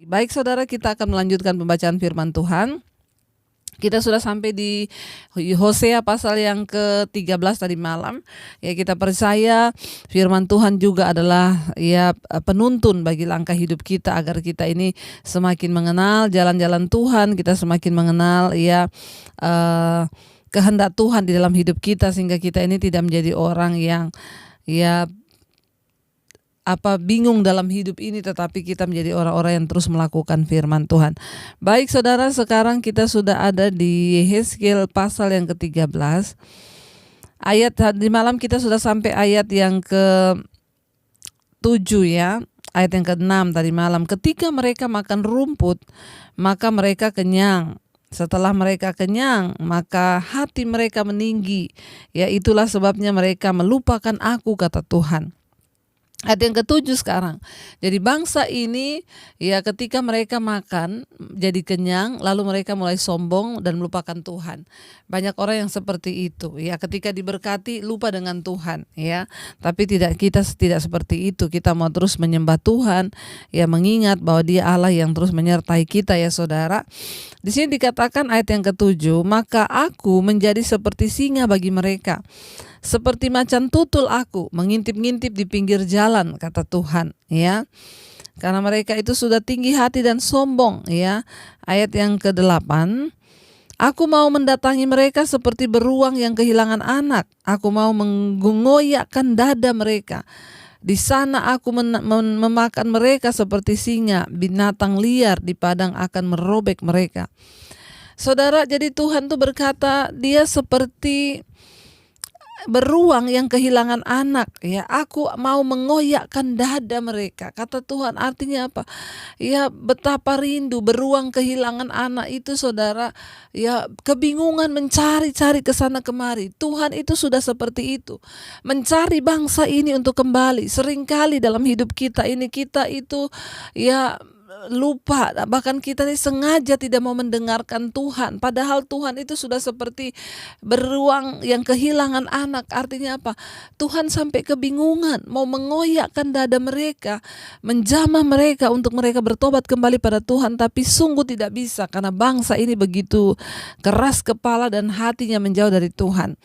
Baik saudara, kita akan melanjutkan pembacaan firman Tuhan. Kita sudah sampai di Hosea pasal yang ke-13 tadi malam. Ya, kita percaya firman Tuhan juga adalah ya penuntun bagi langkah hidup kita agar kita ini semakin mengenal jalan-jalan Tuhan, kita semakin mengenal ya kehendak Tuhan di dalam hidup kita, sehingga kita ini tidak menjadi orang yang ya bingung dalam hidup ini, tetapi kita menjadi orang-orang yang terus melakukan firman Tuhan. Baik saudara, sekarang kita sudah ada di Yehezkiel pasal yang ke-13. Ayat di malam kita sudah sampai ayat yang ke-7 ya. Ayat yang ke-6 tadi malam. Ketika mereka makan rumput, maka mereka kenyang. Setelah mereka kenyang, maka hati mereka meninggi. Ya, itulah sebabnya mereka melupakan aku, kata Tuhan. Ayat yang ke-7 sekarang. Jadi bangsa ini ya ketika mereka makan jadi kenyang, lalu mereka mulai sombong dan melupakan Tuhan. Banyak orang yang seperti itu ya, ketika diberkati lupa dengan Tuhan ya. Tapi kita tidak seperti itu. Kita mau terus menyembah Tuhan ya, mengingat bahwa Dia Allah yang terus menyertai kita ya saudara. Di sini dikatakan ayat yang ke-7, maka aku menjadi seperti singa bagi mereka. Seperti macan tutul aku mengintip-ngintip di pinggir jalan, kata Tuhan ya. Karena mereka itu sudah tinggi hati dan sombong ya. Ayat yang ke-8, aku mau mendatangi mereka seperti beruang yang kehilangan anak. Aku mau mengoyakkan dada mereka. Di sana aku memakan mereka seperti singa, binatang liar di padang akan merobek mereka. Saudara, jadi Tuhan tuh berkata Dia seperti beruang yang kehilangan anak ya. Aku mau mengoyakkan dada mereka, kata Tuhan. Artinya apa? Ya, betapa rindu beruang kehilangan anak itu saudara, ya kebingungan mencari-cari ke sana kemari. Tuhan itu sudah seperti itu, mencari bangsa ini untuk kembali. Seringkali dalam hidup kita ini kita itu ya lupa, bahkan kita ini sengaja tidak mau mendengarkan Tuhan, padahal Tuhan itu sudah seperti beruang yang kehilangan anak. Artinya apa? Tuhan sampai kebingungan mau mengoyakkan dada mereka, menjamah mereka untuk mereka bertobat kembali pada Tuhan, tapi sungguh tidak bisa karena bangsa ini begitu keras kepala dan hatinya menjauh dari Tuhan.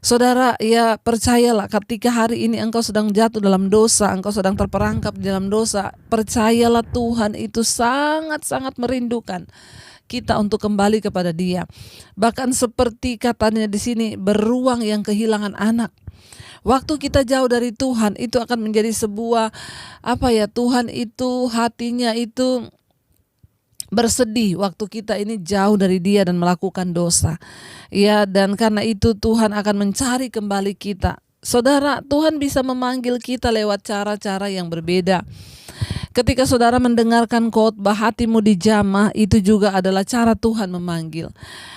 Saudara, ya percayalah, ketika hari ini engkau sedang jatuh dalam dosa, engkau sedang terperangkap di dalam dosa, percayalah Tuhan itu sangat-sangat merindukan kita untuk kembali kepada Dia. Bahkan seperti katanya di sini, beruang yang kehilangan anak. Waktu kita jauh dari Tuhan itu akan menjadi sebuah Tuhan itu hatinya itu bersedih waktu kita ini jauh dari Dia dan melakukan dosa. Ya, dan karena itu Tuhan akan mencari kembali kita. Saudara, Tuhan bisa memanggil kita lewat cara-cara yang berbeda. Ketika saudara mendengarkan khotbah, hatimu dijamah, itu juga adalah cara Tuhan memanggil.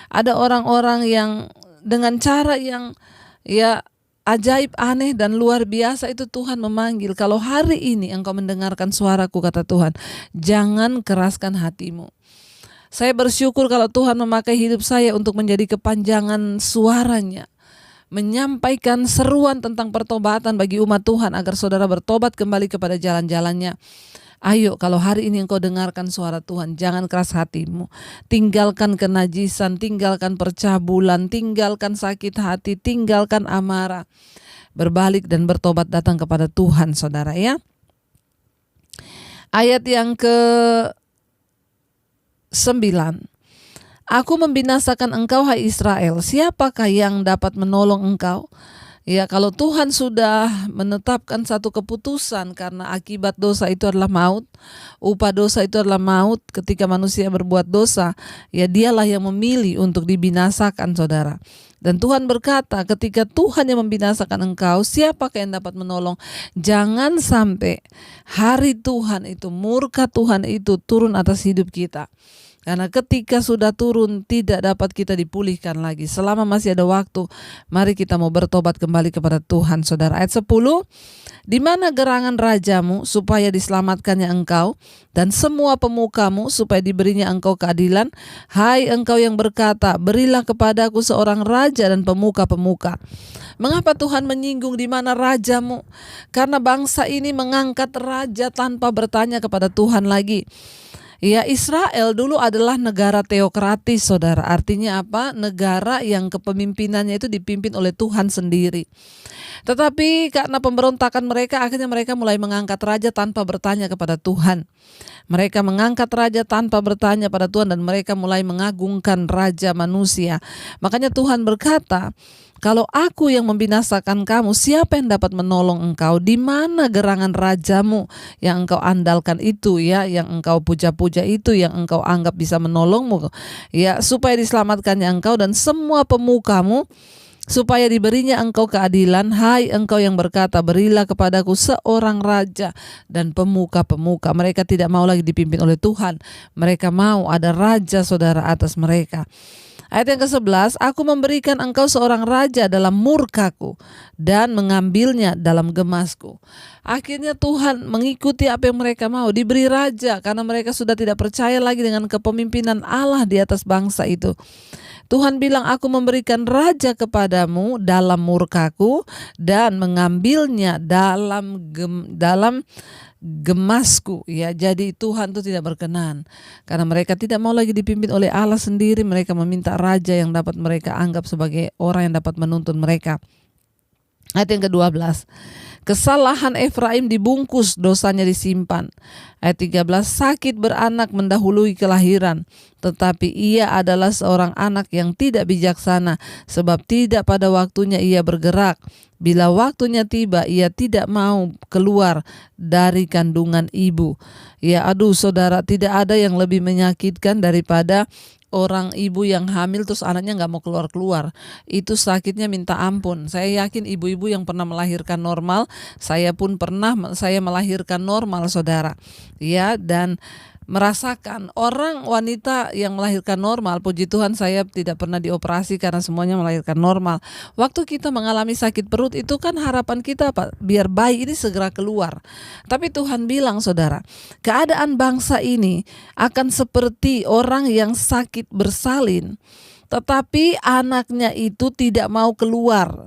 Ada orang-orang yang dengan cara yang ya ajaib, aneh dan luar biasa itu Tuhan memanggil. Kalau hari ini engkau mendengarkan suaraku, kata Tuhan, jangan keraskan hatimu. Saya bersyukur kalau Tuhan memakai hidup saya untuk menjadi kepanjangan suaranya, menyampaikan seruan tentang pertobatan bagi umat Tuhan agar saudara bertobat kembali kepada jalan-jalannya. Ayo, kalau hari ini engkau dengarkan suara Tuhan, jangan keras hatimu. Tinggalkan kenajisan, tinggalkan percabulan, tinggalkan sakit hati, tinggalkan amarah. Berbalik dan bertobat datang kepada Tuhan, saudara ya. Ayat yang ke-9, aku membinasakan engkau, hai Israel, siapakah yang dapat menolong engkau? Ya, kalau Tuhan sudah menetapkan satu keputusan, karena akibat dosa itu adalah maut, upah dosa itu adalah maut. Ketika manusia berbuat dosa, ya Dialah yang memilih untuk dibinasakan, saudara. Dan Tuhan berkata, ketika Tuhan yang membinasakan engkau, siapakah yang dapat menolong? Jangan sampai hari Tuhan itu, murka Tuhan itu turun atas hidup kita. Karena ketika sudah turun tidak dapat kita dipulihkan lagi. Selama masih ada waktu, mari kita mau bertobat kembali kepada Tuhan, saudara. Ayat 10, di mana gerangan rajamu supaya diselamatkannya engkau, dan semua pemukamu supaya diberinya engkau keadilan? Hai engkau yang berkata, berilah kepadaku seorang raja dan pemuka-pemuka. Mengapa Tuhan menyinggung di mana rajamu? Karena bangsa ini mengangkat raja tanpa bertanya kepada Tuhan lagi. Ya, Israel dulu adalah negara teokratis, saudara. Artinya apa? Negara yang kepemimpinannya itu dipimpin oleh Tuhan sendiri. Tetapi karena pemberontakan mereka, akhirnya mereka mulai mengangkat raja tanpa bertanya kepada Tuhan. Mereka mengangkat raja tanpa bertanya pada Tuhan, dan mereka mulai mengagungkan raja manusia. Makanya Tuhan berkata, kalau aku yang membinasakan kamu, siapa yang dapat menolong engkau? Di mana gerangan rajamu yang engkau andalkan itu, ya, yang engkau puja-puja itu, yang engkau anggap bisa menolongmu, ya, supaya diselamatkannya engkau dan semua pemukamu, supaya diberinya engkau keadilan. Hai engkau yang berkata, berilah kepadaku seorang raja dan pemuka-pemuka. Mereka tidak mau lagi dipimpin oleh Tuhan. Mereka mau ada raja, saudara, atas mereka. Ayat yang ke-11, aku memberikan engkau seorang raja dalam murkaku dan mengambilnya dalam gemasku. Akhirnya Tuhan mengikuti apa yang mereka mau, diberi raja, karena mereka sudah tidak percaya lagi dengan kepemimpinan Allah di atas bangsa itu. Tuhan bilang, aku memberikan raja kepadamu dalam murkaku dan mengambilnya dalam gemasku, ya. Jadi Tuhan itu tidak berkenan karena mereka tidak mau lagi dipimpin oleh Allah sendiri. Mereka meminta raja yang dapat mereka anggap sebagai orang yang dapat menuntun mereka. Ayat yang ke-12, kesalahan Efraim dibungkus, dosanya disimpan. Ayat 13, sakit beranak mendahului kelahiran, tetapi ia adalah seorang anak yang tidak bijaksana, sebab tidak pada waktunya ia bergerak. Bila waktunya tiba, ia tidak mau keluar dari kandungan ibu. Ya, aduh saudara, tidak ada yang lebih menyakitkan daripada orang ibu yang hamil terus anaknya nggak mau keluar-keluar. Itu sakitnya minta ampun. Saya yakin ibu-ibu yang pernah melahirkan normal, saya pun pernah, saya melahirkan normal, saudara. Ya, dan merasakan orang wanita yang melahirkan normal, puji Tuhan saya tidak pernah dioperasi karena semuanya melahirkan normal. Waktu kita mengalami sakit perut itu kan harapan kita apa? Biar bayi ini segera keluar. Tapi Tuhan bilang, saudara, keadaan bangsa ini akan seperti orang yang sakit bersalin, tetapi anaknya itu tidak mau keluar.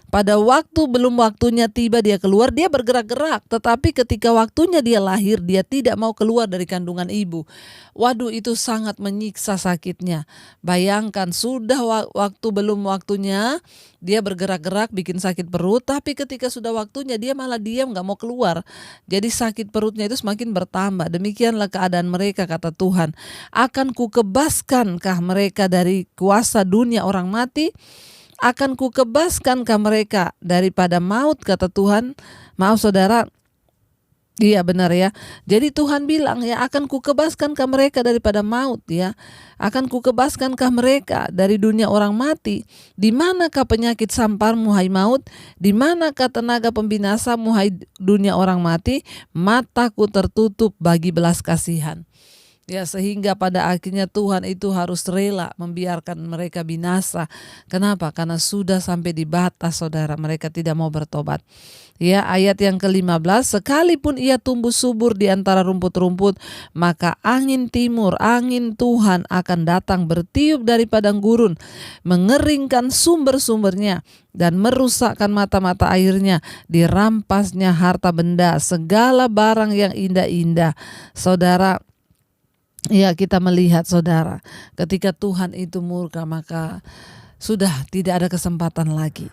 Pada waktu belum waktunya tiba dia keluar, dia bergerak-gerak. Tetapi ketika waktunya dia lahir, dia tidak mau keluar dari kandungan ibu. Waduh, itu sangat menyiksa sakitnya. Bayangkan, sudah waktu belum waktunya, dia bergerak-gerak bikin sakit perut. Tapi ketika sudah waktunya, dia malah diam gak mau keluar. Jadi sakit perutnya itu semakin bertambah. Demikianlah keadaan mereka, kata Tuhan. Akan kukebaskankah mereka dari kuasa dunia orang mati? Akan kukebaskankah mereka daripada maut, kata Tuhan. Maaf saudara, iya benar ya. Jadi Tuhan bilang, ya, akan kukebaskankah mereka daripada maut, ya. Akan kukebaskankah mereka dari dunia orang mati? Di manakah penyakit samparmu, hai maut? Di manakah tenaga pembinasamu, hai dunia orang mati? Mataku tertutup bagi belas kasihan. Ya, sehingga pada akhirnya Tuhan itu harus rela membiarkan mereka binasa. Kenapa? Karena sudah sampai di batas, saudara. Mereka tidak mau bertobat. Ya, ayat yang ke-15, sekalipun ia tumbuh subur di antara rumput-rumput, maka angin timur, angin Tuhan akan datang bertiup dari padang gurun, mengeringkan sumber-sumbernya dan merusakkan mata-mata airnya, dirampasnya harta benda, segala barang yang indah-indah. Saudara, ya, kita melihat, saudara, ketika Tuhan itu murka, maka sudah tidak ada kesempatan lagi.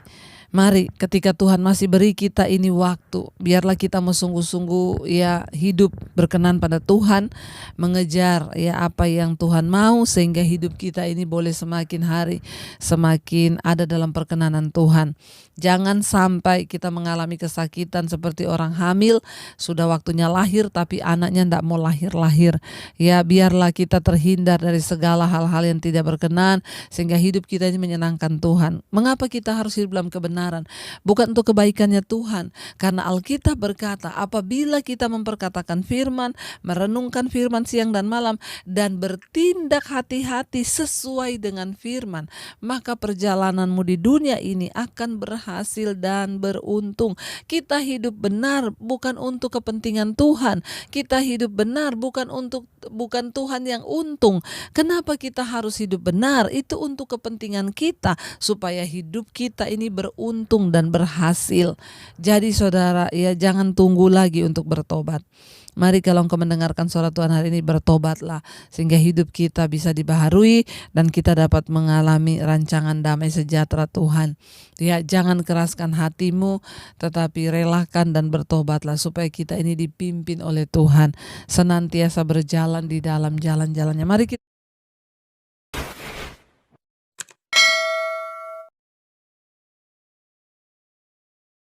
Mari, ketika Tuhan masih beri kita ini waktu, biarlah kita sungguh-sungguh, ya, hidup berkenan pada Tuhan, mengejar, ya, apa yang Tuhan mau, sehingga hidup kita ini boleh semakin hari semakin ada dalam perkenanan Tuhan. Jangan sampai kita mengalami kesakitan seperti orang hamil, sudah waktunya lahir tapi anaknya tidak mau lahir-lahir. Ya, biarlah kita terhindar dari segala hal-hal yang tidak berkenan, sehingga hidup kita ini menyenangkan Tuhan. Mengapa kita harus hidup dalam kebenaran? Bukan untuk kebaikannya Tuhan, karena Alkitab berkata, apabila kita memperkatakan firman, merenungkan firman siang dan malam, dan bertindak hati-hati sesuai dengan firman, maka perjalananmu di dunia ini akan berhasil dan beruntung. Kita hidup benar bukan untuk kepentingan Tuhan. Kita hidup benar bukan Tuhan yang untung. Kenapa kita harus hidup benar? Itu untuk kepentingan kita, supaya hidup kita ini beruntung dan berhasil. Jadi saudara, ya, jangan tunggu lagi untuk bertobat. Mari kalau engkau mendengarkan suara Tuhan hari ini, bertobatlah sehingga hidup kita bisa dibaharui dan kita dapat mengalami rancangan damai sejahtera Tuhan. Ya, jangan keraskan hatimu, tetapi relakan dan bertobatlah supaya kita ini dipimpin oleh Tuhan, senantiasa berjalan di dalam jalan-jalannya. Mari kita